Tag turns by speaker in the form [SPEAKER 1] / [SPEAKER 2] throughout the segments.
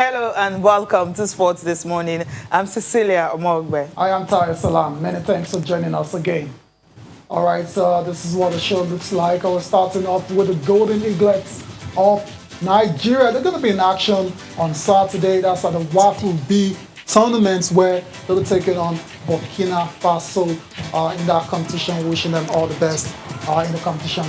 [SPEAKER 1] Hello and welcome to Sports This Morning. I'm Cecilia Omogbe.
[SPEAKER 2] I am Tahir Salam. Many thanks for joining us again. All right, so this is what the show looks like. We're starting off with the Golden Eaglets of Nigeria. They're going to be in action on Saturday. That's at the WAFU B tournaments where they'll be taking on Burkina Faso in that competition. Wishing them all the best in the competition.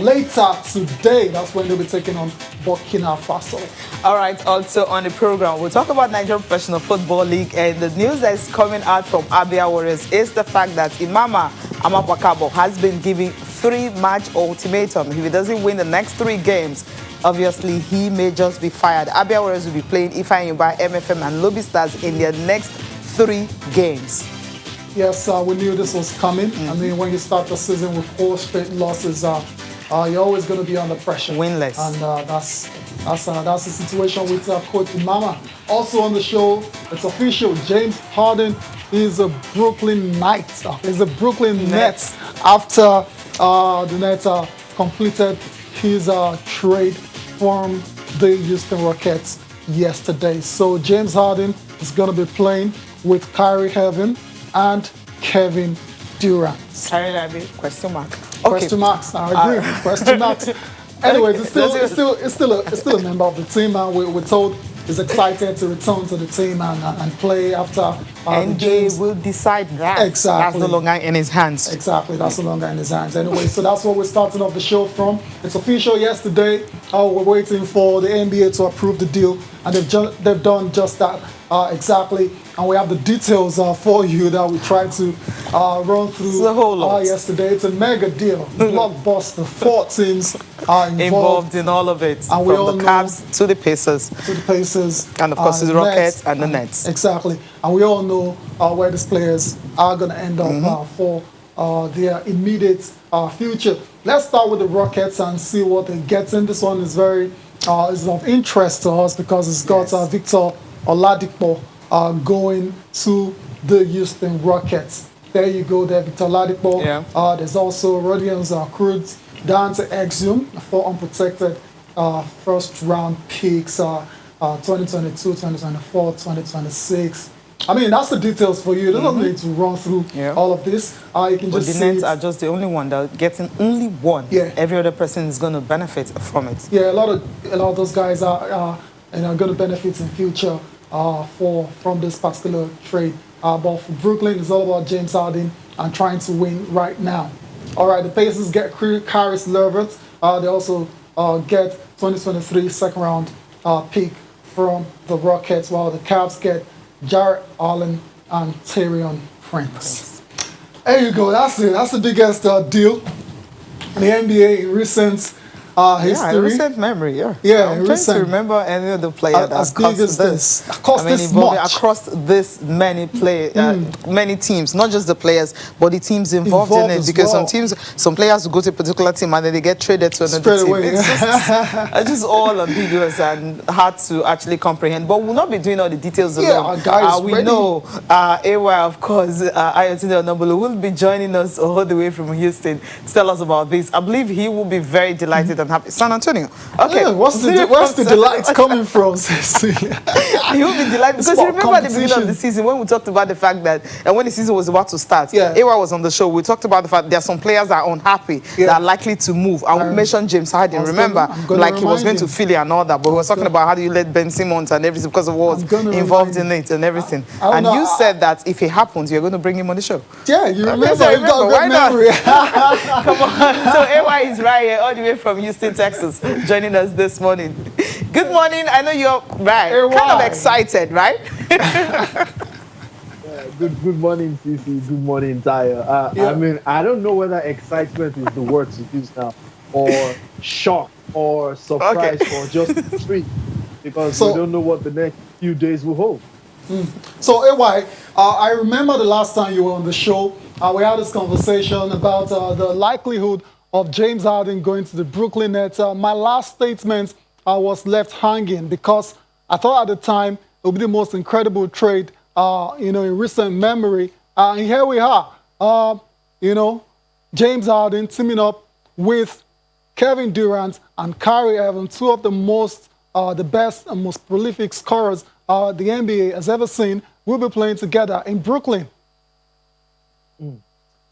[SPEAKER 2] Later today, that's when they'll be taking on Burkina Faso.
[SPEAKER 1] All right, also on the program, we'll talk about Nigerian Professional Football League, and the news that is coming out from Abia Warriors is the fact that Imama Amapakabo has been given 3-match ultimatum. If he doesn't win the next 3 games, obviously he may just be fired. Abia Warriors will be playing Ifeanyi, MFM and Lobi Stars in their next 3 games.
[SPEAKER 2] Yes, we knew this was coming. I mean, when you start the season with 4 straight losses, you're always going to be under pressure.
[SPEAKER 1] Winless.
[SPEAKER 2] And that's the situation with Coach Imama. Also on the show, it's official. James Harden is a Brooklyn Knight. He's a Brooklyn Nets after the Nets completed his trade from the Houston Rockets yesterday. So James Harden is going to be playing with Kyrie Irving and Kevin Durant.
[SPEAKER 1] Kyrie Irving, question mark.
[SPEAKER 2] Question marks. I agree. Question marks. Anyways, it's still a member of the team, and we're told he's excited to return to the team and play after
[SPEAKER 1] and
[SPEAKER 2] the games.
[SPEAKER 1] will decide that.
[SPEAKER 2] Exactly.
[SPEAKER 1] That's no longer in his hands.
[SPEAKER 2] Exactly, that's no longer in his hands. Anyway, so that's what we're starting off the show from. It's official yesterday. We're waiting for the NBA to approve the deal, and they've done just that exactly. And we have the details for you that we tried to run through
[SPEAKER 1] it's a whole lot.
[SPEAKER 2] Yesterday. It's a mega deal, blockbuster. 4 teams are involved
[SPEAKER 1] in all of it,
[SPEAKER 2] and
[SPEAKER 1] from the Cavs to the Pacers.
[SPEAKER 2] And
[SPEAKER 1] of course, the Rockets and the Nets.
[SPEAKER 2] Exactly. And we all know where these players are going to end up for their immediate future. Let's start with the Rockets and see what they get in. This one is is of interest to us because it's got Victor Oladipo going to the Houston Rockets. There you go there, Victor Oladipo.
[SPEAKER 1] Yeah.
[SPEAKER 2] There's also Rodions Cruz down to Exum for unprotected first-round picks, 2022, 2024, 2026. I mean, that's the details for you. You don't need to run through all of this. You can just
[SPEAKER 1] the Nets are just the only one that getting only one.
[SPEAKER 2] Yeah.
[SPEAKER 1] Every other person is going to benefit from it.
[SPEAKER 2] Yeah, a lot of those guys are going to benefit in future from this particular trade. But for Brooklyn, it's all about James Harden and trying to win right now. All right, the Pacers get Caris LeVert. They also get 2023 second-round pick from the Rockets, while the Cavs get Jarrett Allen and Taurean Prince. There you go. That's it. That's the biggest deal in the NBA in recent history.
[SPEAKER 1] Yeah, recent memory. Yeah. I'm trying to remember any of the players that cost this. Across this many many teams, not just the players, but the teams involved in it. Because some players will go to a particular team and then they get traded to another team. It's just all ambiguous and hard to actually comprehend. But we'll not be doing all the details alone.
[SPEAKER 2] Guys,
[SPEAKER 1] we know AY, of course, Ayotunde Onabolu will be joining us all the way from Houston to tell us about this. I believe he will be very delighted and happy. San Antonio. Okay.
[SPEAKER 2] Yeah, what's the delight coming from, Cecilia?
[SPEAKER 1] He will be delighted because you remember at the beginning of the season when we talked about the fact that when the season was about to start, AY was on the show. We talked about the fact there are some players that are unhappy that are likely to move. And we mentioned James Harden. Remember, like he was going to Philly and all that, but we were talking about how do you let Ben Simmons and everything because of what was involved in it and everything. And you said that if it happens, you're going to bring him on the show.
[SPEAKER 2] Yeah, you remember. You've got a good memory.
[SPEAKER 1] Come on. So AY is right here all the way from Houston, Texas, joining us this morning. Good morning. I know you're kind of excited, right?
[SPEAKER 3] Good morning, Cici. Good morning, Tahir. I mean, I don't know whether excitement is the word to use now, or shock, or surprise, or just intrigue, because we don't know what the next few days will hold.
[SPEAKER 2] So, AY, I remember the last time you were on the show, we had this conversation about the likelihood of James Harden going to the Brooklyn Nets. My last statement was left hanging because I thought at the time it would be the most incredible trade, in recent memory. And here we are, James Harden teaming up with Kevin Durant and Kyrie Irving, 2 of the most the best and most prolific scorers the NBA has ever seen, will be playing together in Brooklyn.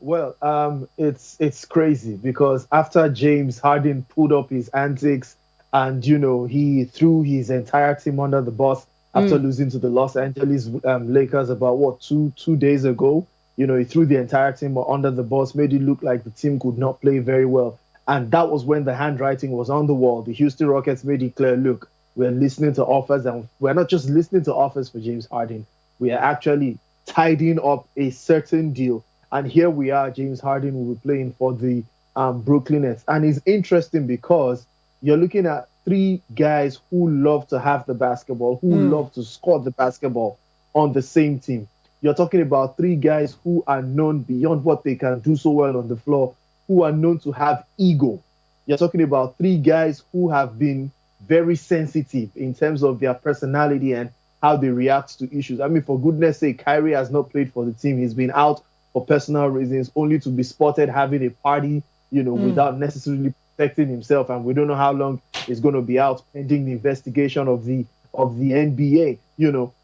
[SPEAKER 3] Well, it's crazy because after James Harden pulled up his antics and, he threw his entire team under the bus after losing to the Los Angeles Lakers about, two days ago. He threw the entire team under the bus, made it look like the team could not play very well. And that was when the handwriting was on the wall. The Houston Rockets made it clear, look, we're listening to offers, and we're not just listening to offers for James Harden. We are actually tidying up a certain deal. And here we are, James Harden will be playing for the Brooklyn Nets. And it's interesting because you're looking at three guys who love to have the basketball, who love to score the basketball on the same team. You're talking about three guys who are known beyond what they can do so well on the floor, who are known to have ego. You're talking about three guys who have been very sensitive in terms of their personality and how they react to issues. I mean, for goodness sake, Kyrie has not played for the team. He's been out for personal reasons, only to be spotted having a party, without necessarily protecting himself. And we don't know how long he's going to be out pending the investigation of the NBA.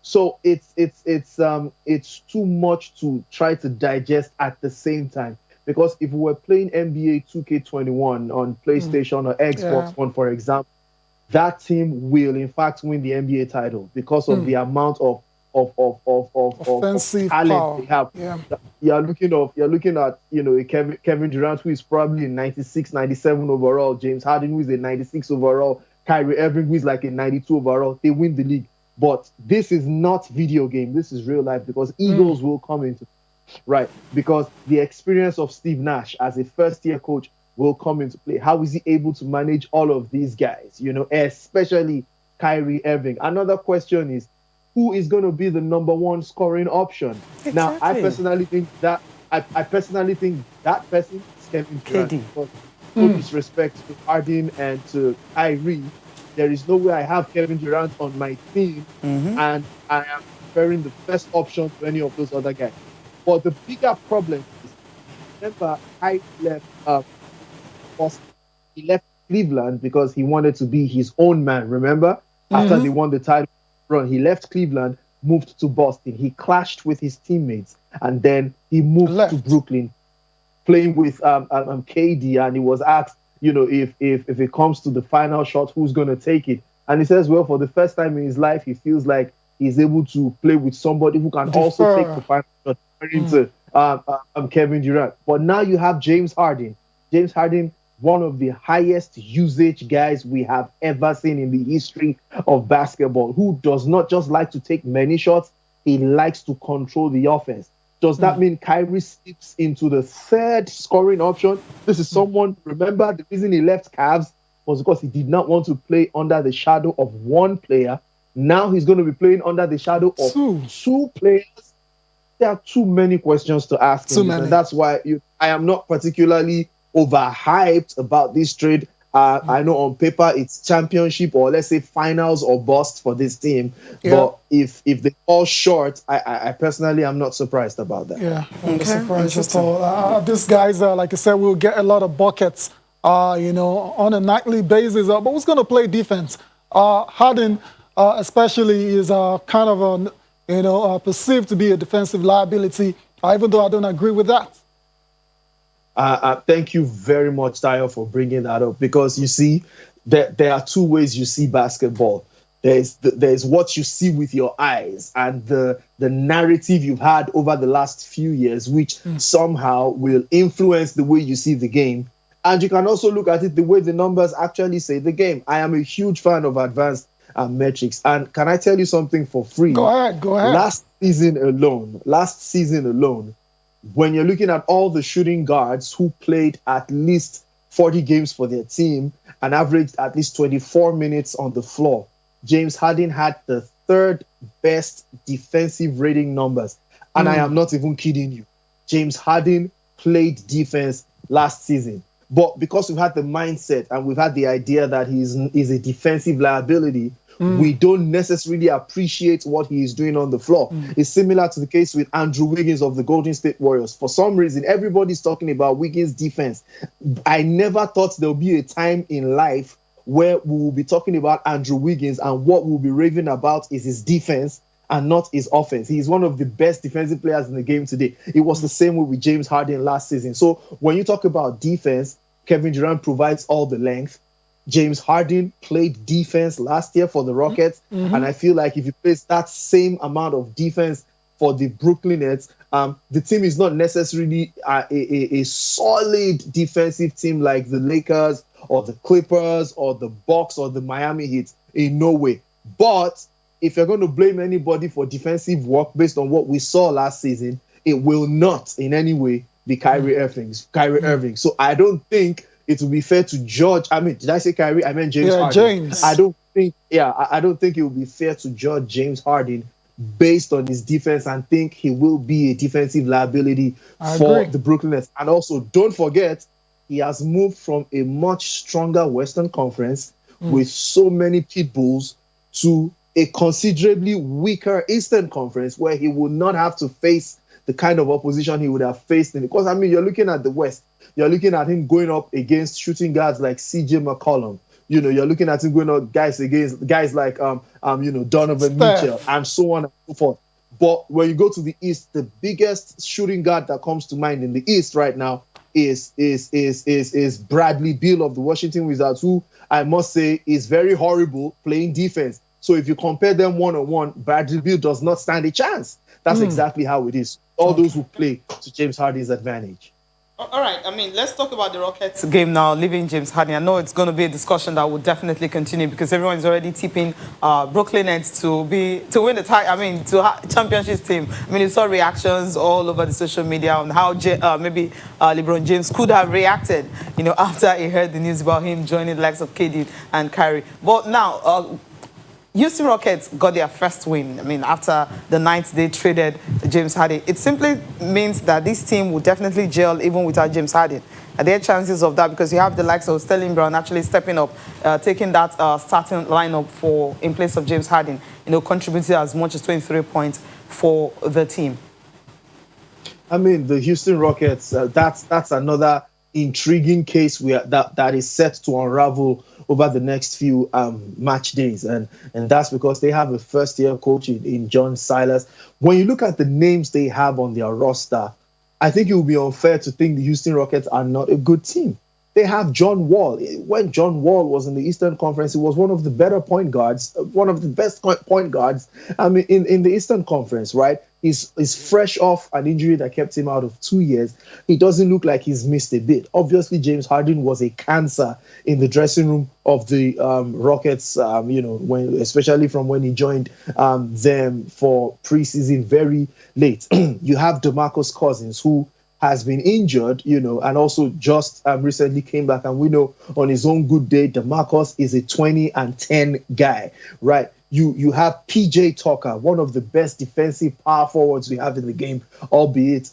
[SPEAKER 3] So it's too much to try to digest at the same time. Because if we were playing NBA 2K21 on PlayStation or Xbox One, for example, that team will in fact win the NBA title because of the amount of
[SPEAKER 2] offensive
[SPEAKER 3] talent
[SPEAKER 2] power
[SPEAKER 3] they have.
[SPEAKER 2] Yeah.
[SPEAKER 3] You're looking at a Kevin Durant who is probably a 96, 97 overall, James Harden who is a 96 overall, Kyrie Irving who is like a 92 overall. They win the league. But this is not video game. This is real life because egos will come into right, because the experience of Steve Nash as a first-year coach will come into play. How is he able to manage all of these guys, especially Kyrie Irving? Another question is, who is going to be the number one scoring option?
[SPEAKER 1] Exactly.
[SPEAKER 3] Now, I personally think that person is Kevin Durant. No disrespect to Harden and to Kyrie, there is no way I have Kevin Durant on my team and I am preferring the first option to any of those other guys. But the bigger problem is, remember, I left Boston. He left Cleveland because he wanted to be his own man. Remember, after they won the title run, he left Cleveland, moved to Boston. He clashed with his teammates, and then he moved to Brooklyn, playing with KD. And he was asked, if it comes to the final shot, who's going to take it? And he says, well, for the first time in his life, he feels like he's able to play with somebody who can also take the final shot. To Kevin Durant. But now you have James Harden. James Harden, one of the highest usage guys we have ever seen in the history of basketball, who does not just like to take many shots, he likes to control the offense. Does that mean Kyrie slips into the third scoring option? This is someone, remember, the reason he left Cavs was because he did not want to play under the shadow of one player. Now he's going to be playing under the shadow of two players. There are too many questions to ask him, and that's why I am not particularly overhyped about this trade. I know on paper it's championship or let's say finals or bust for this team, but if they fall short, I personally am not surprised about that.
[SPEAKER 2] Yeah, I'm not surprised at all. These guys, like I said, will get a lot of buckets, on a nightly basis. But who's going to play defense? Harden, especially, is kind of perceived to be a defensive liability, even though I don't agree with that.
[SPEAKER 3] Thank you very much, Tayo, for bringing that up, because you see, there are two ways you see basketball. There's what you see with your eyes and the narrative you've had over the last few years, which somehow will influence the way you see the game. And you can also look at it the way the numbers actually say the game. I am a huge fan of advanced metrics. And can I tell you something for free?
[SPEAKER 2] Go ahead.
[SPEAKER 3] Last season alone, when you're looking at all the shooting guards who played at least 40 games for their team and averaged at least 24 minutes on the floor, James Harden had the third best defensive rating numbers. And I am not even kidding you. James Harden played defense last season. But because we've had the mindset and we've had the idea that he's a defensive liability, we don't necessarily appreciate what he is doing on the floor. It's similar to the case with Andrew Wiggins of the Golden State Warriors. For some reason, everybody's talking about Wiggins' defense. I never thought there'll be a time in life where we will be talking about Andrew Wiggins and what we'll be raving about is his defense and not his offense. He's one of the best defensive players in the game today. It was the same way with James Harden last season. So when you talk about defense, Kevin Durant provides all the length. James Harden played defense last year for the Rockets, and I feel like if you place that same amount of defense for the Brooklyn Nets, the team is not necessarily a solid defensive team like the Lakers or the Clippers or the Bucks or the Miami Heat. In no way. But if you're going to blame anybody for defensive work based on what we saw last season, it will not in any way be Kyrie Irving. So I don't think it will be fair to judge. I mean, did I say Kyrie? I meant James Harden.
[SPEAKER 2] James.
[SPEAKER 3] I don't think it will be fair to judge James Harden based on his defense and think he will be a defensive liability for the Brooklyn Nets. And also, don't forget, he has moved from a much stronger Western Conference with so many pit bulls to a considerably weaker Eastern Conference where he will not have to face the kind of opposition he would have faced in. Because, I mean, you're looking at the West. You're looking at him going up against shooting guards like CJ McCollum. You know, you're looking at him going up against guys like Donovan Mitchell and so on and so forth. But when you go to the East, the biggest shooting guard that comes to mind in the East right now is Bradley Beal of the Washington Wizards, who I must say is very horrible playing defense. So if you compare them one-on-one, Bradley Beal does not stand a chance. That's exactly how it is. All those who play to James Harden's advantage.
[SPEAKER 1] All right, I mean, let's talk about the Rockets game now, leaving James Harden. I know it's going to be a discussion that will definitely continue because everyone's already tipping Brooklyn Nets to win the title. I mean, to championship team. I mean, you saw reactions all over the social media on how maybe LeBron James could have reacted, you know, after he heard the news about him joining the likes of KD and Kyrie. But now, Houston Rockets got their first win. I mean, after the night they traded James Harden. It simply means that this team will definitely gel even without James Harden. Are there chances of that? Because you have the likes of Sterling Brown actually stepping up, taking that starting lineup in place of James Harden, you know, contributing as much as 23 points for the team.
[SPEAKER 3] I mean, the Houston Rockets, that's another intriguing case that is set to unravel over the next few match days, and that's because they have a first-year coach in John Silas. When you look at the names they have on their roster, I think it would be unfair to think the Houston Rockets are not a good team. They have John Wall. When John Wall was in the Eastern Conference, he was one of the better point guards, one of the best point guards in the Eastern Conference, right? He's fresh off an injury that kept him out of 2 years. He doesn't look like he's missed a bit. Obviously, James Harden was a cancer in the dressing room of the Rockets, especially from when he joined them for preseason very late. You have DeMarcus Cousins, who has been injured, and also just recently came back. And we know on his own good day, DeMarcus is a 20-10 guy, right? You have PJ Tucker, one of the best defensive power forwards we have in the game, albeit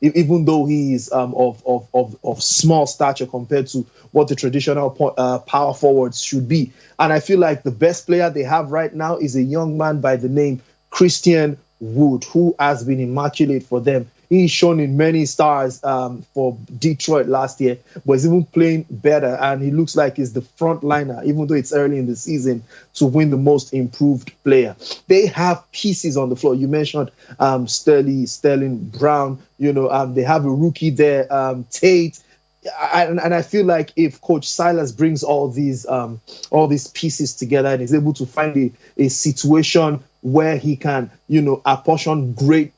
[SPEAKER 3] even though he is of small stature compared to what the traditional power forwards should be. And I feel like the best player they have right now is a young man by the name Christian Wood, who has been immaculate for them. He's shown in many stars for Detroit last year, but he's even playing better, and he looks like he's the front liner, even though it's early in the season, to win the most improved player. They have pieces on the floor. You mentioned Sterling Brown. They have a rookie there, Tate. And I feel like if Coach Silas brings all these pieces together and is able to find a situation where he can, apportion great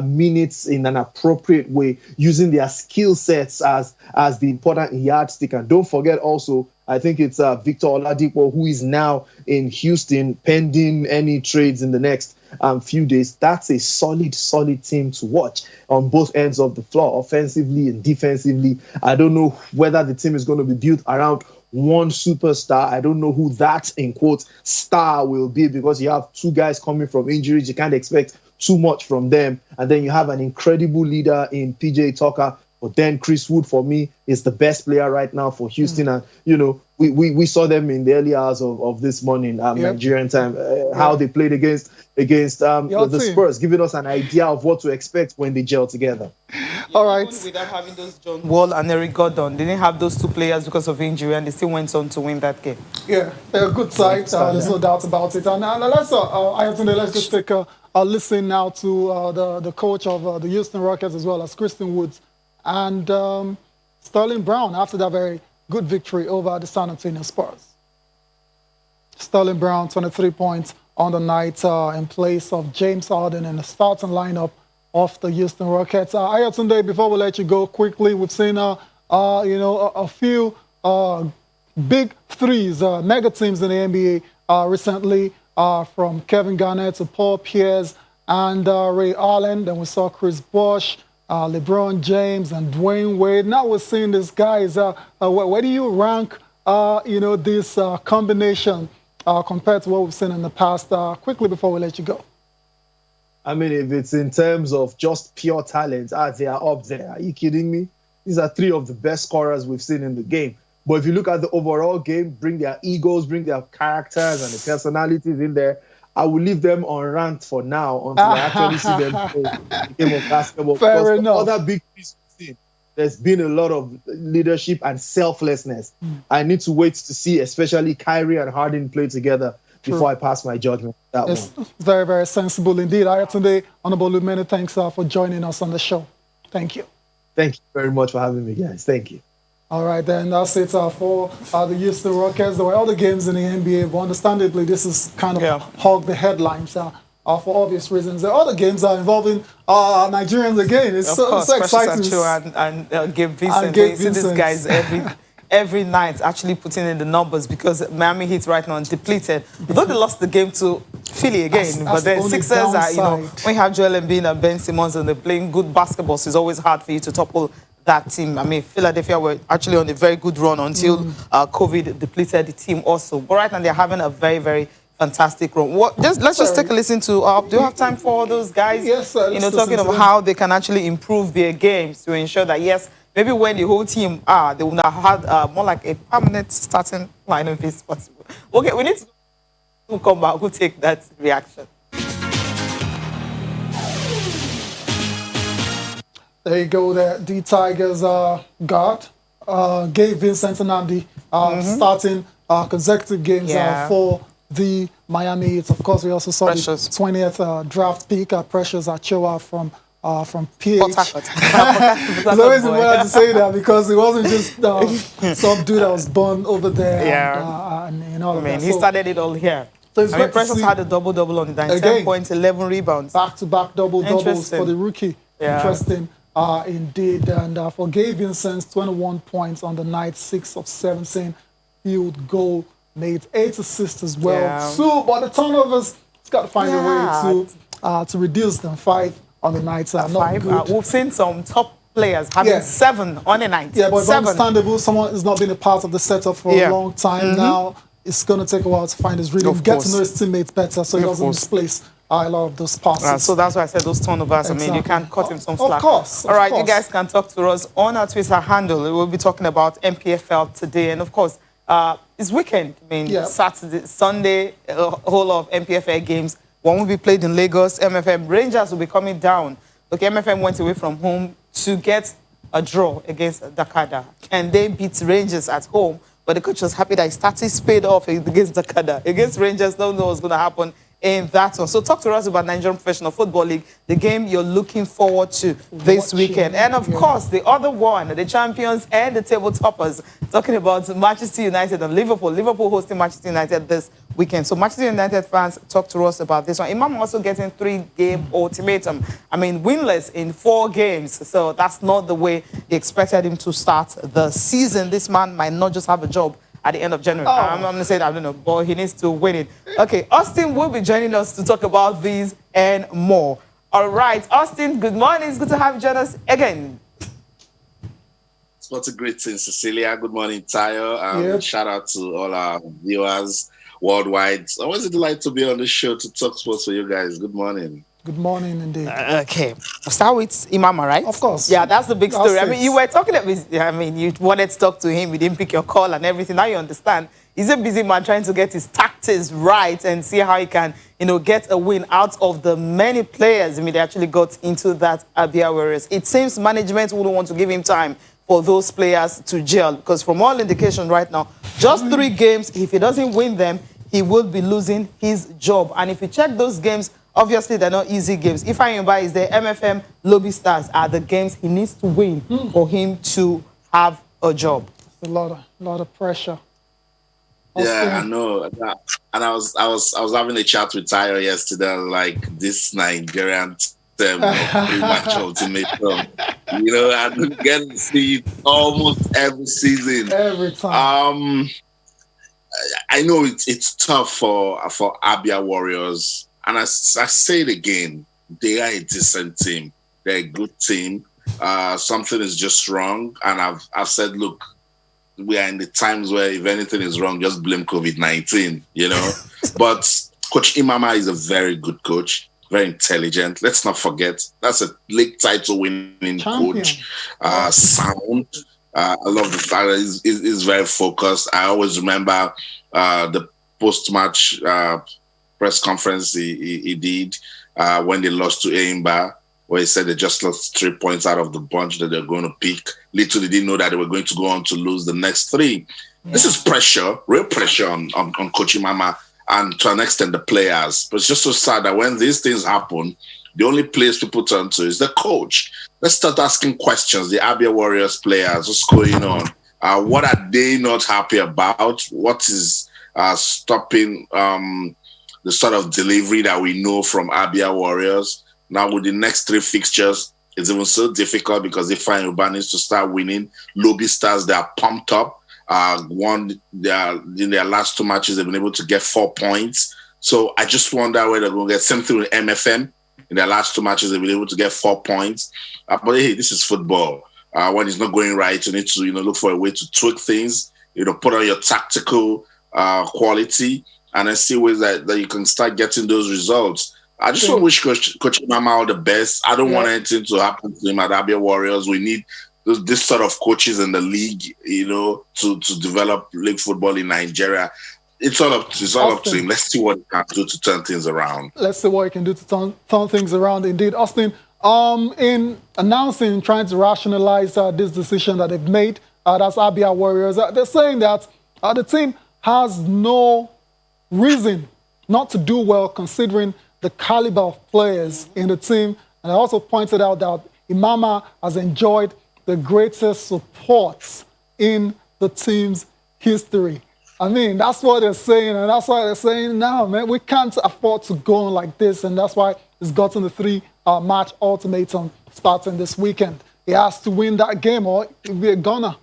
[SPEAKER 3] minutes in an appropriate way, using their skill sets as the important yardstick. And don't forget also, I think it's Victor Oladipo, who is now in Houston, pending any trades in the next few days. That's a solid team to watch on both ends of the floor, offensively and defensively. I don't know whether the team is going to be built around one superstar. I don't know who that, in quotes, star will be, because you have two guys coming from injuries. You can't expect too much from them. And then you have an incredible leader in PJ Tucker, But then Chris Wood, for me, is the best player right now for Houston. And, we saw them in the early hours of this morning, Nigerian time, how they played against the Spurs, giving us an idea of what to expect when they gel together.
[SPEAKER 1] All right. Even without having those John Wall and Eric Gordon, they didn't have those two players because of injury, and they still went on to win that game.
[SPEAKER 2] Yeah, they're a good side. There's no doubt about it. And let's just take a listen now to the coach of the Houston Rockets, as well as Christian Woods and Sterling Brown, after that very good victory over the San Antonio Spurs. Sterling Brown, 23 points on the night in place of James Harden in the starting lineup of the Houston Rockets. Ayatunde, before we let you go quickly, we've seen a few big threes, mega teams in the NBA recently, from Kevin Garnett to Paul Pierce and Ray Allen. Then we saw Chris Bosh, LeBron James, and Dwayne Wade. Now we're seeing these guys. Where do you rank, this combination compared to what we've seen in the past? Quickly before we let you go.
[SPEAKER 3] I mean, if it's in terms of just pure talent, they are up there. Are you kidding me? These are three of the best scorers we've seen in the game. But if you look at the overall game, bring their egos, bring their characters and the personalities in there, I will leave them on rant for now until I actually see them play the game of basketball.
[SPEAKER 2] Fair enough.
[SPEAKER 3] Other big things we've seen, there's been a lot of leadership and selflessness. I need to wait to see, especially Kyrie and Harden play together before I pass my judgment on that one.
[SPEAKER 2] Very, very sensible indeed. Ayatunde, Honorable, many thanks for joining us on the show. Thank you.
[SPEAKER 3] Thank you very much for having me, guys. Thank you.
[SPEAKER 2] All right, then that's it for the Houston Rockets. There were other games in the NBA, but understandably, this is kind of hog the headlines for obvious reasons. The other games are involving Nigerians again. It's so exciting.
[SPEAKER 1] And Gabe Vincent. You see these guys every night actually putting in the numbers, because Miami Heat right now is depleted. Though they lost the game to Philly again, but then Sixers are, when you have Joel Embiid and Ben Simmons and they're playing good basketball, so it's always hard for you to topple that team. I mean, Philadelphia were actually on a very good run until COVID depleted the team also. But right now they're having a very, very fantastic run. Let's just take a listen to. Do you have time for those guys?
[SPEAKER 2] Yes, sir.
[SPEAKER 1] Talking about how they can actually improve their games to ensure that maybe when the whole team they will have had more like a permanent starting lineup if it's possible. Okay, we need to come back. We'll take that reaction.
[SPEAKER 2] There you go. The Tigers got Gabe Vincent and Andy starting consecutive games for the Miami Heat. Of course, we also saw
[SPEAKER 1] Precious.
[SPEAKER 2] the 20th draft pick, Precious Achiuwa from PH. It's always important to say that, because it wasn't just some dude that was born over there. And all of that.
[SPEAKER 1] He started it all here.
[SPEAKER 2] So
[SPEAKER 1] Precious had a double-double on the night. 10 points, 11 rebounds.
[SPEAKER 2] Back-to-back double-doubles for the rookie. Interesting. Indeed. And for Gabe Vincent, 21 points on the night, 6 of 17 field goal made, 8 assists as well. 2, but the turnovers, it's got to find a way to reduce them. 5 on the night. Not
[SPEAKER 1] 5.
[SPEAKER 2] good.
[SPEAKER 1] We've seen some top players having 7 on the night.
[SPEAKER 2] Yeah, but it's understandable. Someone has not been a part of the setup for a long time now. It's going to take a while to find his rhythm, get to know his teammates better, so he doesn't misplace a lot of those passes.
[SPEAKER 1] So that's why I said those turnovers. I mean, you can't cut him some slack.
[SPEAKER 2] Of course.
[SPEAKER 1] All right, you guys can talk to us on our Twitter handle. We'll be talking about NPFL today. And, of course, it's weekend. I mean, Saturday, Sunday, a whole lot of NPFL games. One will be played in Lagos. MFM Rangers will be coming down. Look, MFM went away from home to get a draw against Dakada. And they beat Rangers at home. But the coach was happy that he started spade off against Dakada. Against Rangers, don't know what's going to happen in that one. So talk to us about Nigerian Professional Football League, the game you're looking forward to this weekend. And, of course, the other one, the champions and the table toppers, talking about Manchester United and Liverpool. Liverpool hosting Manchester United this weekend. So Manchester United fans, talk to us about this one. Imam also getting 3-game ultimatum. I mean, winless in 4 games. So that's not the way they expected him to start the season. This man might not just have a job at the end of January. I'm going to say that, I don't know, but he needs to win it. Okay, Austin will be joining us to talk about these and more. All right, Austin, good morning. It's good to have you join us again.
[SPEAKER 4] Sports greetings, Cecilia. Good morning, Tayo. Shout out to all our viewers worldwide. It's always a delight to be on the show to talk sports for you guys. Good morning.
[SPEAKER 2] Good morning, indeed.
[SPEAKER 1] Okay, we'll start with Imama, right?
[SPEAKER 2] Of course.
[SPEAKER 1] Yeah, that's the big story. I mean, you were talking about, I mean, you wanted to talk to him, you didn't pick your call and everything. Now you understand. He's a busy man trying to get his tactics right and see how he can, get a win out of the many players. I mean, they actually got into that Abia Warriors. It seems management wouldn't want to give him time for those players to gel, because from all indications right now, just 3 games, if he doesn't win them, he will be losing his job. And if you check those games, obviously they're not easy games. If I buy is the MFM Lobi Stars are the games he needs to win for him to have a job.
[SPEAKER 2] It's a lot of pressure.
[SPEAKER 4] Yeah, I know. And I was having a chat with Tayo yesterday, like this Nigerian pretty much ultimate film. I get to see it almost every season.
[SPEAKER 2] Every time.
[SPEAKER 4] I know it's tough for Abia Warriors, and I say it again, they are a decent team. They're a good team. Something is just wrong, and I've said, look, we are in the times where if anything is wrong, just blame COVID-19. But Coach Imama is a very good coach, very intelligent. Let's not forget that's a league title winning coach. Sound. I love the fact that he's very focused. I always remember the post-match press conference he did when they lost to Eimba, where he said they just lost 3 points out of the bunch that they're going to pick. Little did they know that they were going to go on to lose the next 3. Yeah. This is pressure, real pressure on Coach Imama and to an extent the players. But it's just so sad that when these things happen, the only place people turn to is the coach. Let's start asking questions. The Abia Warriors players, what's going on? What are they not happy about? What is stopping the sort of delivery that we know from Abia Warriors? Now with the next 3 fixtures, it's even so difficult because they find Urban needs to start winning. Lobi Stars, they are pumped up. In their last 2 matches, they've been able to get 4 points. So I just wonder where they're going to get something with MFM. In their last 2 matches, they've been able to get 4 points. But hey, this is football. When it's not going right, you need to look for a way to tweak things. Put on your tactical quality and then see ways that you can start getting those results. I just want to wish Coach Imama all the best. I don't want anything to happen to him at Abia Warriors. We need this sort of coaches in the league, to develop league football in Nigeria. It's all up to him. Let's see what he can do to turn things around.
[SPEAKER 2] Let's see what he can do to turn things around. Indeed, Austin, in announcing, trying to rationalize this decision that they've made, that's Abia Warriors, they're saying that the team has no reason not to do well considering the caliber of players in the team. And I also pointed out that Imama has enjoyed the greatest support in the team's history. I mean, that's what they're saying, and that's why they're saying, now, man, we can't afford to go on like this, and that's why it's gotten the 3-match ultimatum starting this weekend. He has to win that game, or he'll be a goner.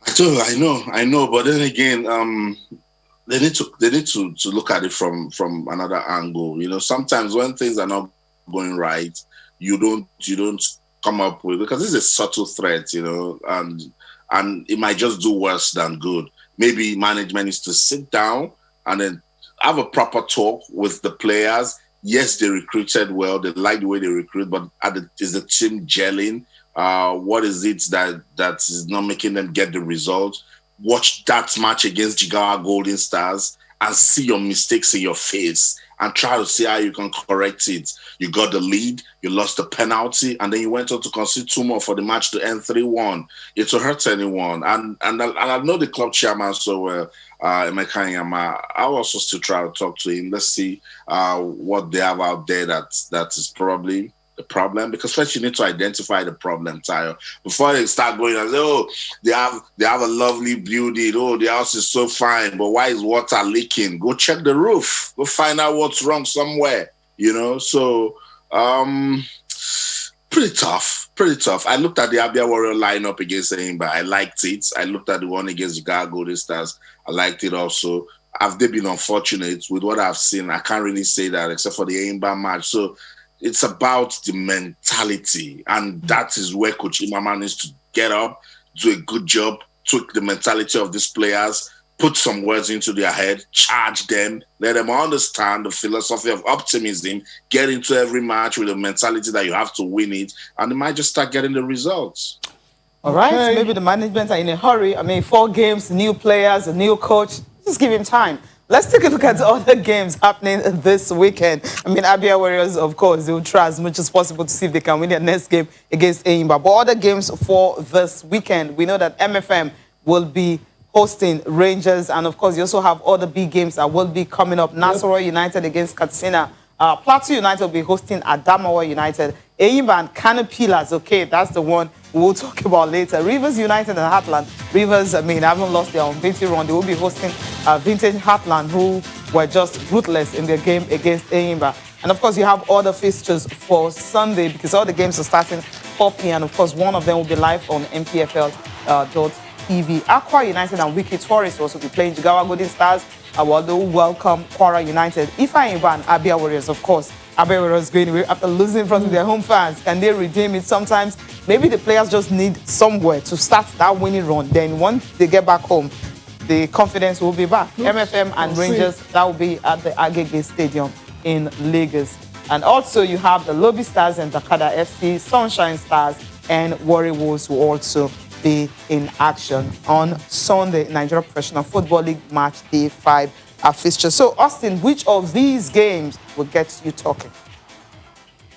[SPEAKER 4] I know, but then again, they need to look at it from another angle. Sometimes when things are not going right, you don't come up with, because this is a subtle threat, and it might just do worse than good. Maybe management needs to sit down and then have a proper talk with the players. Yes, they recruited well. They like the way they recruit, but is the team gelling? What is it that is not making them get the results? Watch that match against Jigawa Golden Stars and see your mistakes in your face and try to see how you can correct it. You got the lead, you lost the penalty, and then you went on to concede 2 more for the match to end 3-1. It will hurt anyone. And I know the club chairman so well, Emeka Nyama. I'll also still try to talk to him. Let's see what they have out there that is probably the problem, because first you need to identify the problem, Tayo, before they start going and say, oh, they have a lovely building, oh, the house is so fine, but why is water leaking? Go check the roof, go find out what's wrong somewhere, so pretty tough. I looked at the Abia Warrior lineup against Eimba. I liked it. I looked at the one against Chicago Golden Stars. I liked it also. Have they been unfortunate with what I've seen? I can't really say that except for the Eimba match. So it's about the mentality, and that is where Coach Imama needs to get up, do a good job, tweak the mentality of these players, put some words into their head, charge them, let them understand the philosophy of optimism, get into every match with a mentality that you have to win it, and they might just start getting the results.
[SPEAKER 1] All right, so maybe the management are in a hurry. I mean, 4 games, new players, a new coach. Just give him time. Let's take a look at other games happening this weekend. I mean, Abia Warriors, of course, they will try as much as possible to see if they can win their next game against Enyimba. But other games for this weekend, we know that MFM will be hosting Rangers, and of course, you also have other big games that will be coming up. Nasarawa United against Katsina. Plateau United will be hosting Adamawa United. Enyimba and Kano Pillars, okay, that's the one we'll talk about later. Rivers United and Heartland. Rivers, I mean, haven't lost their unbeaten run. They will be hosting Vintage Heartland, who were just ruthless in their game against Enyimba. And of course, you have other fixtures for Sunday because all the games are starting 4 p.m. And of course, one of them will be live on NPFL.TV. Aqua United and Wiki Tourists will also be playing. Jigawa Golden Stars will welcome Kwara United. Enyimba and Abia Warriors, of course. Abia Warriors going away after losing in front of their home fans. Can they redeem it? Sometimes maybe the players just need somewhere to start that winning run. Then once they get back home, the confidence will be back. MFM and Rangers, that will be at the Agege Stadium in Lagos. And also you have the Lobi Stars and Dakada FC, Sunshine Stars and Warri Wolves will also be in action on Sunday. Nigeria Professional Football League match day 5 fixture. So Austin, which of these games will get you talking?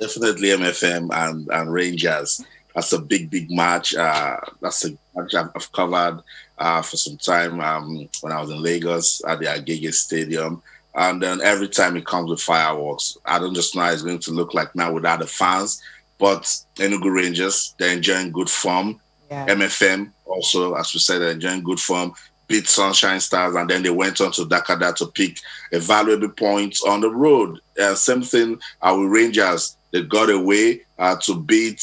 [SPEAKER 4] Definitely MFM and Rangers. That's a big match. That's a match I've covered for some time when I was in Lagos at the Agege Stadium. And then every time it comes with fireworks, I don't just know how it's going to look like now without the fans. But Enugu Rangers, they're enjoying good form. Yeah. MFM also, as we said, they're enjoying good form. Beat Sunshine Stars, and then they went on to Dakada to pick a valuable point on the road. Same thing with Rangers. They got away to beat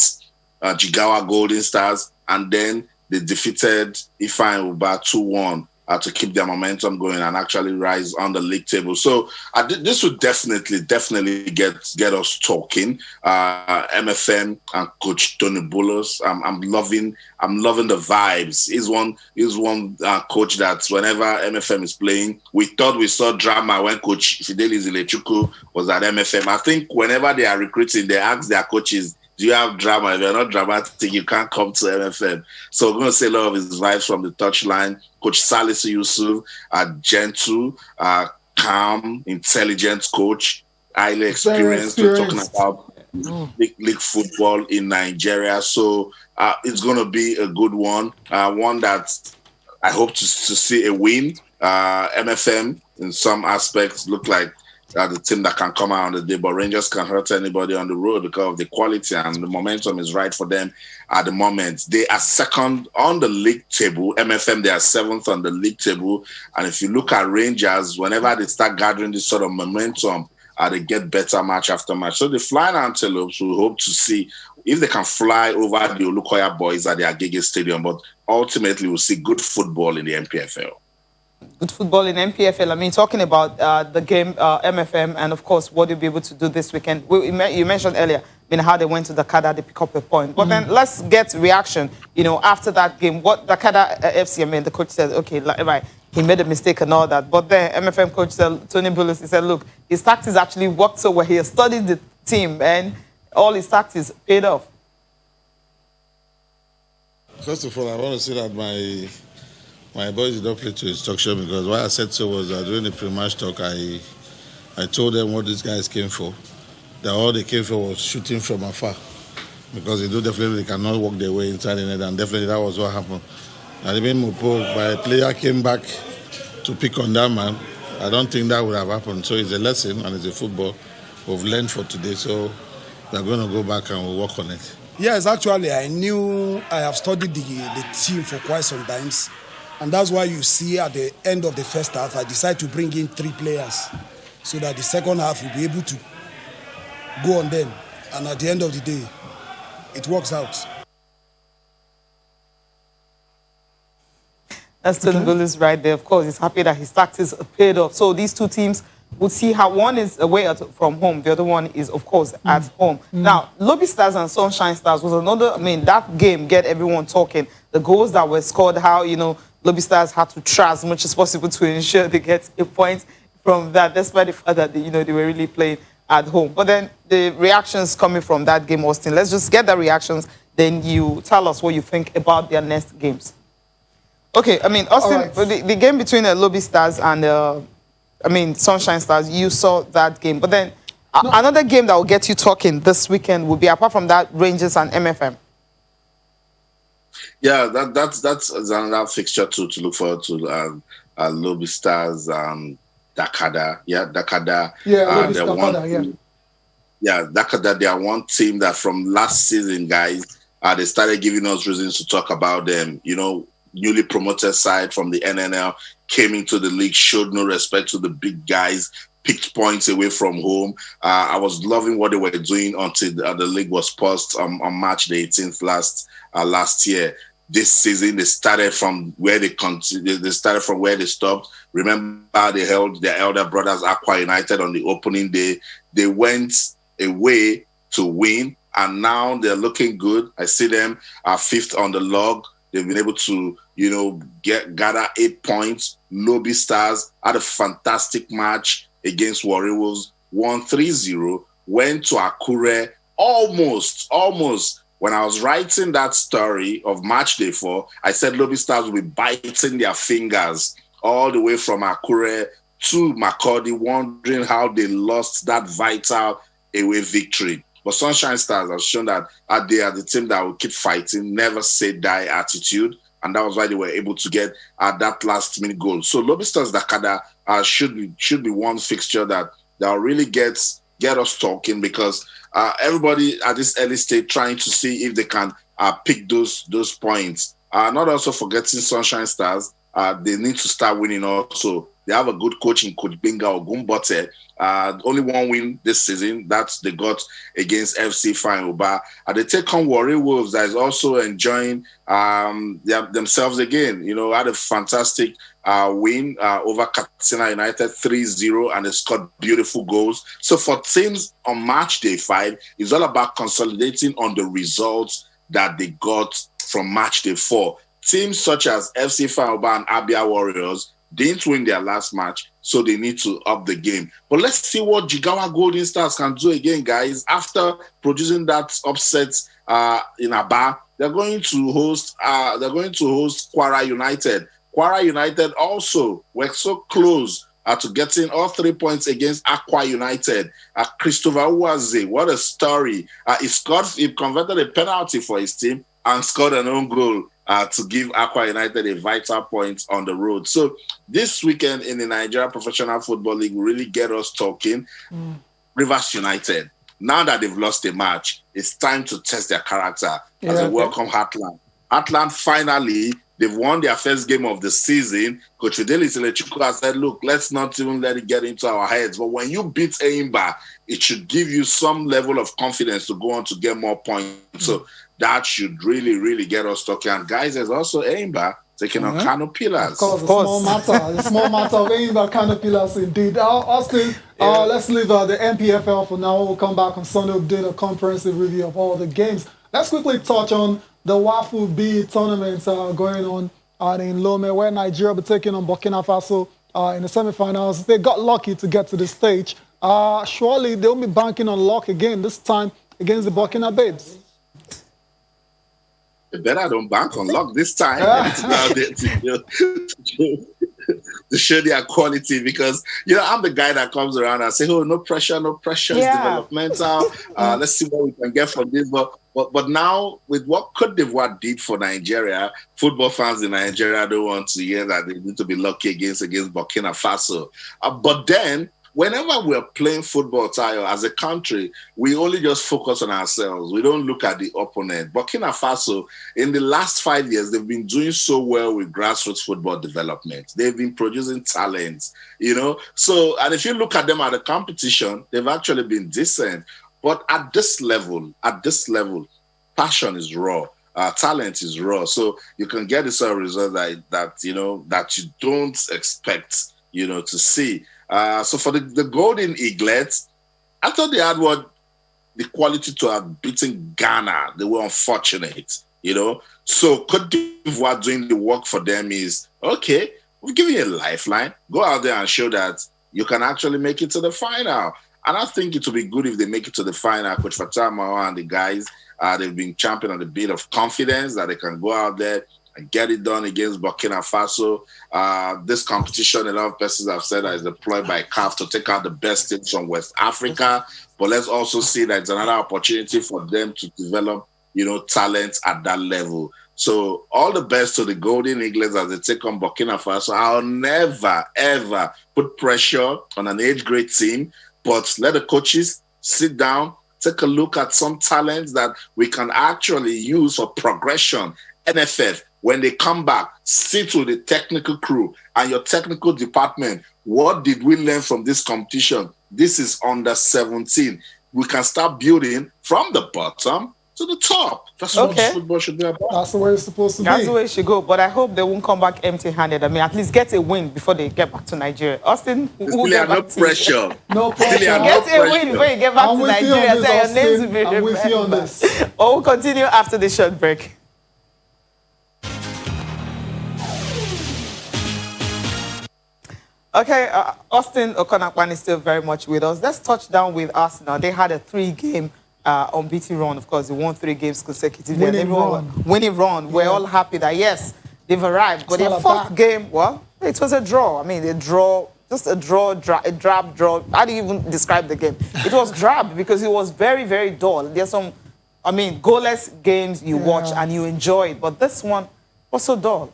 [SPEAKER 4] Jigawa Golden Stars, and then they defeated Ifeanyi 2-1 to keep their momentum going and actually rise on the league table. So this would definitely get us talking. MFM and Coach Tony Bullos, I'm loving the vibes. He's one coach that whenever MFM is playing, we thought we saw drama when Coach Fidelis Ilechukwu was at MFM. I think whenever they are recruiting, they ask their coaches, do you have drama? If you're not dramatic, you can't come to MFM. So we're going to see a lot of his vibes from the touchline. Coach Salisu Yusuf, gentle, calm, intelligent coach, highly experienced. We're talking about league football in Nigeria. So it's going to be a good one. One that I hope to see a win. MFM, in some aspects, look like the team that can come out on the day, but Rangers can hurt anybody on the road because of the quality and the momentum is right for them at the moment. They are second on the league table. MFM, they are 7th on the league table. And if you look at Rangers, whenever they start gathering this sort of momentum, they get better match after match. So the Flying Antelopes will hope to see if they can fly over the Olukoya boys at the Agege Stadium, but ultimately we'll see good football in the NPFL.
[SPEAKER 1] Good football in NPFL. I mean, talking about the game, MFM, and of course, what you'll be able to do this weekend. You mentioned earlier, I mean, how they went to Dakada, they pick up a point. But then let's get reaction, after that game. What Dakada FC, I mean, the coach said, okay, right, he made a mistake and all that. But then MFM coach said, Tony Bullis, he said, look, his tactics actually worked so well. He has studied the team and all his tactics paid off.
[SPEAKER 5] First of all, I want to say that my boys did not play to instruction because why I said so was that during the pre-match talk, I told them what these guys came for. That all they came for was shooting from afar because they definitely cannot walk their way inside the net, and definitely that was what happened. And even Mupo, my player came back to pick on that man. I don't think that would have happened. So it's a lesson and it's a football we've learned for today. So we're going to go back and we'll work on it.
[SPEAKER 6] Yes, actually, I have studied the team for quite some times. And that's why you see at the end of the first half, I decided to bring in 3 players so that the second half will be able to go on them. And at the end of the day, it works out.
[SPEAKER 1] That's Tony Bullis right there. Of course, he's happy that his tactics paid off. So these 2 teams will see how one is away from home. The other one is, of course, at home. Now, Lobi Stars and Sunshine Stars was another, I mean, that game get everyone talking. The goals that were scored, how, Lobi Stars had to try as much as possible to ensure they get a point from that, despite the fact that they were really playing at home. But then the reactions coming from that game, Austin, let's just get the reactions. Then you tell us what you think about their next games. Okay, I mean, Austin, right. the game between Lobi Stars and Sunshine Stars, you saw that game. But then another game that will get you talking this weekend will be, apart from that, Rangers and MFM.
[SPEAKER 4] Yeah, that's another fixture to look forward to. Lobi Stars, Dakada. Yeah, Dakada.
[SPEAKER 2] Yeah, Lobi Dakada, yeah.
[SPEAKER 4] Yeah, Dakada, they are one team that from last season, guys, they started giving us reasons to talk about them. You know, newly promoted side from the NNL came into the league, showed no respect to the big guys, picked points away from home. I was loving what they were doing until the league was paused on March the 18th last year. This season, they started from where they started from where they stopped. Remember, they held their elder brothers, Aqua United, on the opening day. They went away to win, and now they're looking good. I see them fifth on the log. They've been able to, gather 8 points. Lobi Stars had a fantastic match against Warriors, won 3-0, went to Akure, almost. When I was writing that story of matchday 4, I said Lobi Stars will be biting their fingers all the way from Akure to Makurdi, wondering how they lost that vital away victory. But Sunshine Stars have shown that they are the team that will keep fighting, never say die attitude. And that was why they were able to get that last-minute goal. So Lobi Stars Dakada should be one fixture that will really get us talking, because everybody at this early stage trying to see if they can pick those points. Not also forgetting Sunshine Stars, they need to start winning also. They have a good coach in Coach Binga Ogumbote. Only one win this season, that they got against FC Fine Uba. They take on Warrior Wolves, that is also enjoying themselves again. Had a fantastic win over Katsina United 3-0, and they scored beautiful goals. So for teams on match day 5, it's all about consolidating on the results that they got from match day 4. Teams such as FC Fine Uba and Abia Warriors didn't win their last match, so they need to up the game. But let's see what Jigawa Golden Stars can do again, guys. After producing that upset in Aba, they're going to host Kwara United. Kwara United also were so close to getting all 3 points against Aqua United. Christopher Uwaze, what a story! He converted a penalty for his team and scored an own goal to give Aqua United a vital point on the road. So this weekend in the Nigeria Professional Football League will really get us talking. Rivers United, now that they've lost a match, it's time to test their character as a welcome Heartland. Heartland, finally, they've won their first game of the season. Coach Fidelis Elechukwu said, look, let's not even let it get into our heads. But when you beat Eimba, it should give you some level of confidence to go on to get more points. So that should really, really get us talking. And guys, there's also Eimba taking on Kano Pillars.
[SPEAKER 2] Of course, the small matter of Eimba, Kano Pillars, indeed. Austin, let's leave the NPFL for now. We'll come back on Sunday. We'll do a comprehensive review of all the games. Let's quickly touch on the WAFU B tournaments going on in Lome, where Nigeria will be taking on Burkina Faso in the semifinals. They got lucky to get to this stage. Surely they'll be banking on luck again, this time against the Burkina Babes.
[SPEAKER 4] They better don't bank on luck this time. To show their quality, because I'm the guy that comes around and say, oh, no pressure, it's developmental. Let's see what we can get from this. But now, with what Cote d'Ivoire did for Nigeria, football fans in Nigeria don't want to hear that they need to be lucky against Burkina Faso. But then, whenever we're playing football, Tayo, as a country, we only just focus on ourselves. We don't look at the opponent. Burkina Faso, in the last 5 years, they've been doing so well with grassroots football development. They've been producing talent, So, and if you look at them at the competition, they've actually been decent. But at this level, passion is raw. Talent is raw. So you can get the sort of result that you don't expect, to see. So for the Golden Eaglets, I thought they had the quality to have beaten Ghana. They were unfortunate, So Cote d'Ivoire doing the work for them is okay, we've given you a lifeline. Go out there and show that you can actually make it to the final. And I think it will be good if they make it to the final. Coach Fatah and the guys, they've been championing on the bit of confidence that they can go out there and get it done against Burkina Faso. This competition, a lot of persons have said that is deployed by CAF to take out the best teams from West Africa. But let's also see that it's another opportunity for them to develop, talent at that level. So all the best to the Golden Eagles as they take on Burkina Faso. I'll never, ever put pressure on an age grade team, but let the coaches sit down, take a look at some talents that we can actually use for progression. NFF, when they come back, sit with the technical crew and your technical department. What did we learn from this competition? This is under 17. We can start building from the bottom to the top. That's what football should be about.
[SPEAKER 2] That's the way it's supposed to be.
[SPEAKER 1] That's the way it should go. But I hope they won't come back empty-handed. I mean, at least get a win before they get back to Nigeria. Austin,
[SPEAKER 4] no pressure.
[SPEAKER 2] No pressure.
[SPEAKER 1] Get a win before you get back to Nigeria. So your names will be remembered.
[SPEAKER 2] I'm with you on this.
[SPEAKER 1] Or we'll continue after the short break. Okay, Austin Okonakwan is still very much with us. Let's touch down with Arsenal. They had a 3-game unbeaten run. Of course, they won 3 games consecutively. Winning run. We're all happy that, yes, they've arrived. But their 4th game, well, it was a draw. I mean, a draw, just a drab draw. How do you even describe the game? It was drab because it was very, very dull. There's some, goalless games you watch and you enjoy it. But this one was so dull.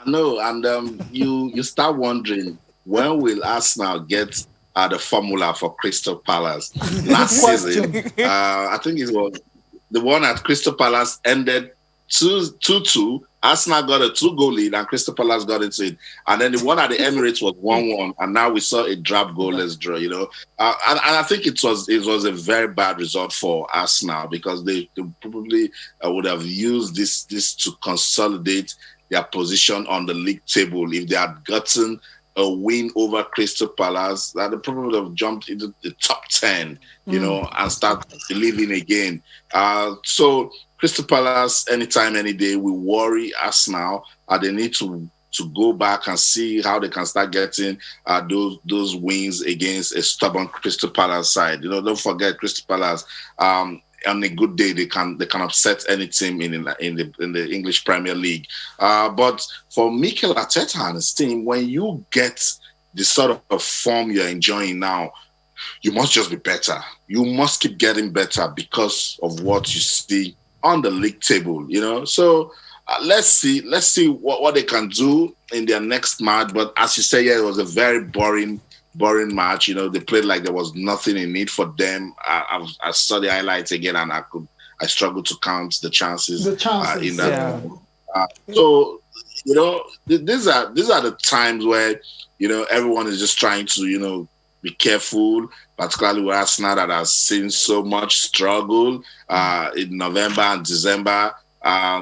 [SPEAKER 4] No, and you start wondering, when will Arsenal get the formula for Crystal Palace? Last season, I think it was the one at Crystal Palace ended 2-2. Arsenal got a 2-goal lead and Crystal Palace got into it. And then the one at the Emirates was 1-1. And now we saw a drab goalless draw, And I think it was a very bad result for Arsenal because they probably would have used this to consolidate their position on the league table. If they had gotten a win over Crystal Palace, that they probably would have jumped into the top 10, and start believing again. So Crystal Palace, anytime, any day, we worry Arsenal. They need to go back and see how they can start getting those wins against a stubborn Crystal Palace side. Don't forget Crystal Palace. On a good day, they can upset any team in the English Premier League. But for Mikel Arteta and his team, when you get the sort of form you're enjoying now, you must just be better. You must keep getting better because of what you see on the league table. So let's see what they can do in their next match. But as you say, it was a very boring match. They played like there was nothing in it for them. I saw the highlights again, and I struggled to count the chances. In that. So these are the times where everyone is just trying to be careful, particularly with Arsenal that has seen so much struggle in November and December.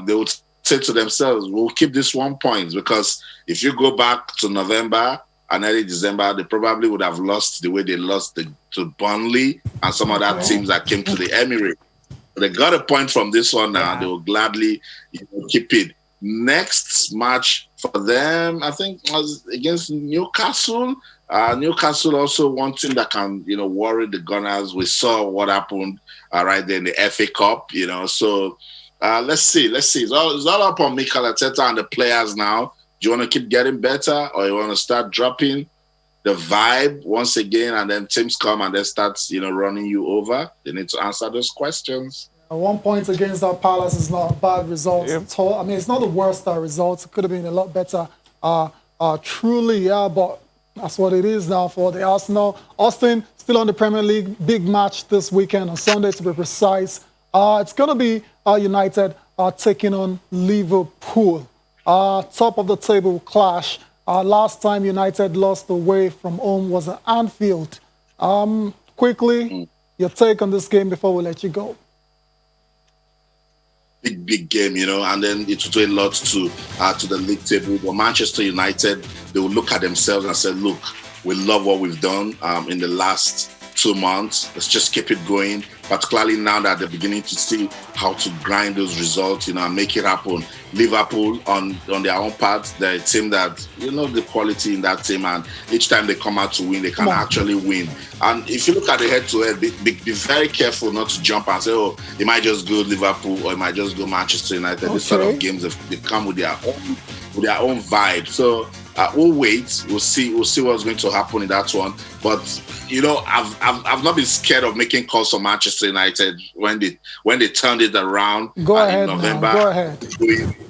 [SPEAKER 4] They would say to themselves, "We'll keep this 1 point," because if you go back to November and early December, they probably would have lost the way they lost to Burnley and some other teams that came to the Emirates. But they got a point from this one now. They will gladly keep it. Next match for them, I think, was against Newcastle. Newcastle also one team that can, worry the Gunners. We saw what happened right there in the FA Cup, So let's see. It's all up on Mikel Arteta and the players now. Do you want to keep getting better, or you want to start dropping the vibe once again, and then teams come and they start, running you over? They need to answer those questions.
[SPEAKER 2] 1 point against our Palace is not a bad result at all. I mean, it's not the worst result. It could have been a lot better, truly, but that's what it is now for the Arsenal. Austin, still on the Premier League. Big match this weekend, on Sunday to be precise. It's going to be United taking on Liverpool. Top of the table clash. Last time United lost away from home was at Anfield. Quickly, your take on this game before we let you go.
[SPEAKER 4] Big game, and then it will do a lot to the league table. But Manchester United, they will look at themselves and say, "Look, we love what we've done in the last 2 months. Let's just keep it going, particularly now that they're beginning to see how to grind those results, and make it happen. Liverpool, on their own part, they're a team that, the quality in that team, and each time they come out to win, they can actually win. And if you look at the head-to-head, be very careful not to jump and say, oh, it might just go Liverpool or it might just go Manchester United. These sort of games, they come with their own vibe. So we'll wait. We'll see what's going to happen in that one. But I've not been scared of making calls for Manchester United when they turned it around in November.
[SPEAKER 2] Go ahead.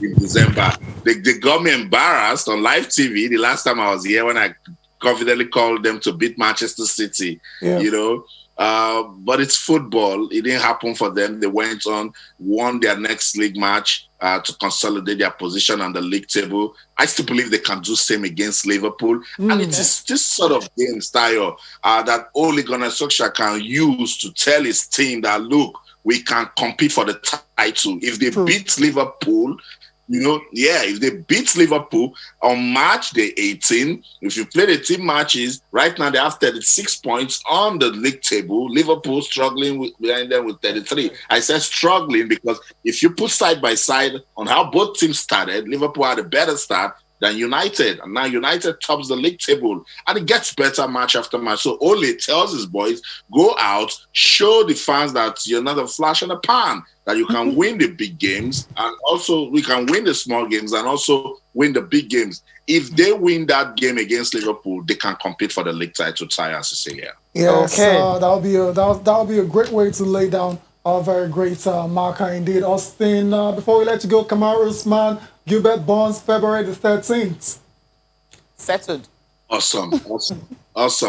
[SPEAKER 4] In December, they got me embarrassed on live TV the last time I was here when I confidently called them to beat Manchester City. Yeah. But it's football. It didn't happen for them. They went on, won their next league match to consolidate their position on the league table. I still believe they can do same against Liverpool. And it is this sort of game style that Ole Gunnar Solskjaer can use to tell his team that, look, we can compete for the title. If they beat Liverpool, if they beat Liverpool on match day 18, if you play the team matches, right now they have 36 points on the league table. Liverpool struggling behind them with 33. I said struggling because if you put side by side on how both teams started, Liverpool had a better start than United. And now United tops the league table. And it gets better match after match. So Ole tells his boys, go out, show the fans that you're not a flash in the pan, that you can win the big games, and also we can win the small games and also win the big games. If they win that game against Liverpool, they can compete for the league title tie, as you say here.
[SPEAKER 2] Yes, that'll be a great way to lay down a very great marker indeed. Austin, before we let you go, Kamaru Usman, Gilbert Burns, February the 13th.
[SPEAKER 1] Settled.
[SPEAKER 4] Awesome,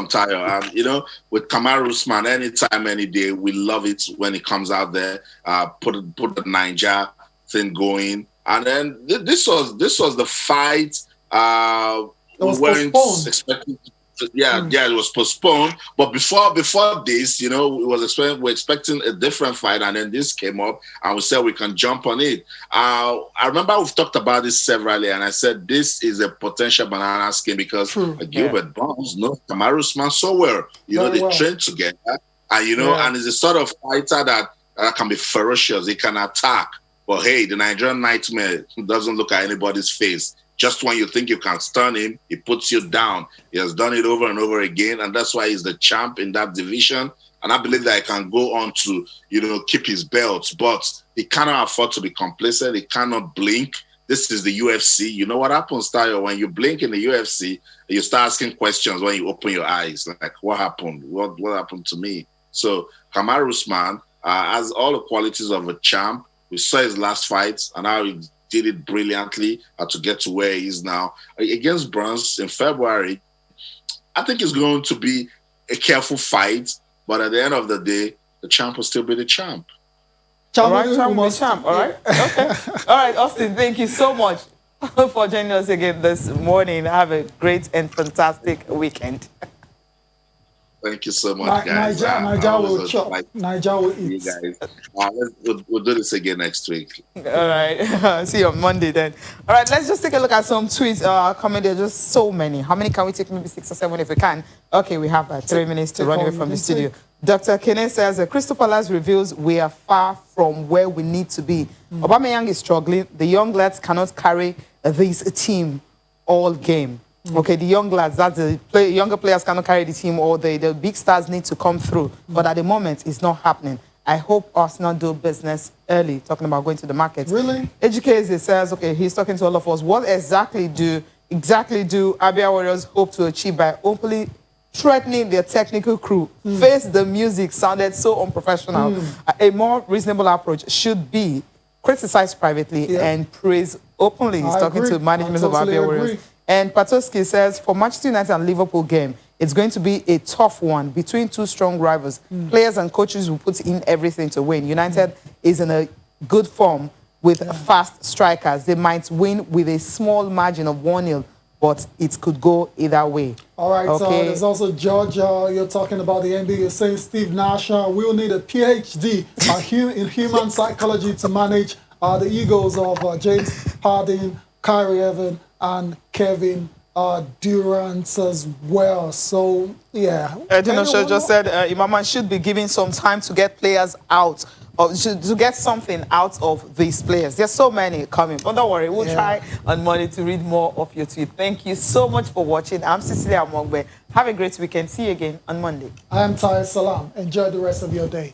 [SPEAKER 4] Tayo. And with Kamaru Usman, anytime, any day, we love it when he comes out there, put the Niger thing going. And then this was the fight. We weren't expecting. It was postponed. But before this, we're expecting a different fight, and then this came up, and we said we can jump on it. I remember we've talked about this severally, and I said this is a potential banana skin because Gilbert Burns knows Kamaru Usman so well. They train together, and and it's a sort of fighter that can be ferocious. He can attack, but hey, the Nigerian Nightmare doesn't look at anybody's face. Just when you think you can stun him, he puts you down. He has done it over and over again, and that's why he's the champ in that division. And I believe that he can go on to, keep his belt, but he cannot afford to be complacent. He cannot blink. This is the UFC. You know what happens, Tayo? When you blink in the UFC, you start asking questions when you open your eyes, like, what happened? What happened to me? So Kamaru Usman has all the qualities of a champ. We saw his last fight, and how he did it brilliantly to get to where he is now. Against Burns in February, I think it's going to be a careful fight, but at the end of the day, the champ will still be the champ.
[SPEAKER 1] All right, champ will be champ, all right? Okay. All right, Austin, thank you so much for joining us again this morning. Have a great and fantastic weekend.
[SPEAKER 4] Thank you so much, guys.
[SPEAKER 2] Niger will chop. Niger will eat.
[SPEAKER 4] You guys. We'll do this again next week.
[SPEAKER 1] All right. See you on Monday then. All right, let's just take a look at some tweets. Comment, there are just so many. How many can we take? Maybe 6 or 7 if we can. Okay, we have 3 minutes to run away from the studio. Dr. Kene says, Crystal Palace reveals we are far from where we need to be. Aubameyang is struggling. The young lads cannot carry this team all game. Okay, the young lads, younger players cannot carry the team, or the big stars need to come through. But at the moment, it's not happening. I hope Arsenal do business early, talking about going to the market.
[SPEAKER 2] Really?
[SPEAKER 1] Ejikeze says, okay, he's talking to all of us. What exactly do Abia Warriors hope to achieve by openly threatening their technical crew? Face the music sounded so unprofessional. A more reasonable approach should be criticize privately and praise openly. He's talking to management of Abia Warriors. And Patoski says, for Manchester United and Liverpool game, it's going to be a tough one between two strong rivals. Players and coaches will put in everything to win. United is in a good form with fast strikers. They might win with a small margin of 1-0, but it could go either way.
[SPEAKER 2] All right,
[SPEAKER 1] okay.
[SPEAKER 2] There's also George, you're talking about the NBA. You're saying Steve Nash will need a PhD in human psychology to manage the egos of James Harden, Kyrie Irving, and Kevin Durant as well. So, yeah.
[SPEAKER 1] Edwin just said Imama should be giving some time to get players out, or to get something out of these players. There's so many coming. But don't worry, we'll try on Monday to read more of your tweet. Thank you so much for watching. I'm Cecilia Amongbe. Have a great weekend. See you again on Monday.
[SPEAKER 2] I am Tahir Salam. Enjoy the rest of your day.